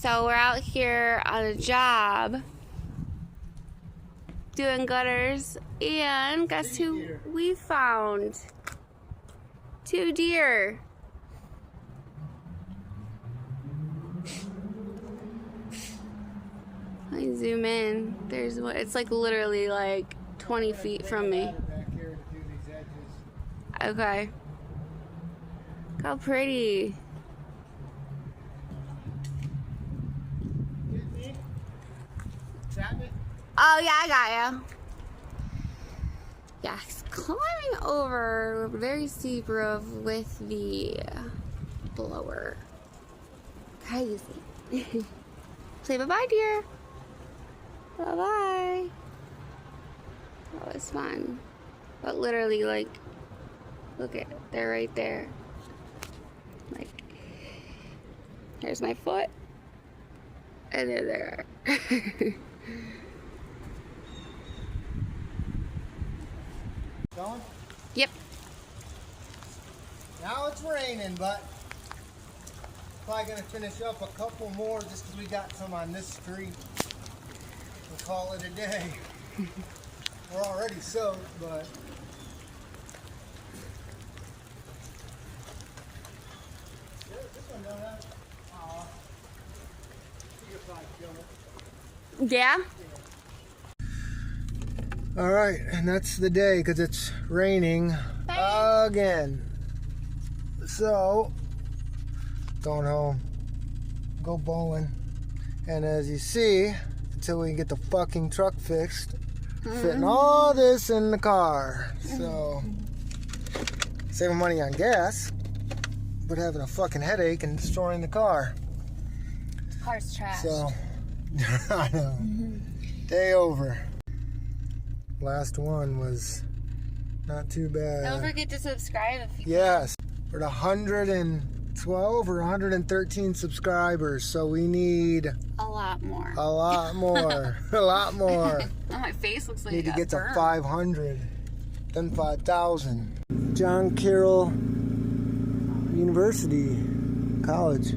So we're out here on a job doing gutters, and guess who we found? 2 deer. Let me zoom in. There's one. It's like literally like 20 feet from me. Okay. Look how pretty. Oh yeah, I got you. Yes, climbing over a very steep roof with the blower. Crazy. Say bye-bye, dear. Bye-bye. That was fun. But literally, like, look at it. They're right there. Like, here's my foot. And there they are. Going? Yep. Now it's raining, but probably gonna finish up a couple more just because we got some on this street. We'll call it a day. We're already soaked, but this one don't have. Aw. You could probably kill it. Yeah? All right, and that's the day because it's raining again. So, going home, go bowling, and as you see, until we can get the fucking truck fixed, fitting all this in the car. So, saving money on gas, but having a fucking headache and destroying the car. The car's trash. So, I know. Day over. Last one was not too bad. Don't forget to subscribe if you Yes, we're at 112 or 113 subscribers, so we need a lot more. a lot more. A lot more. Oh, my face looks like Need to it get got to burned. 500, then 5,000. John Carroll University College.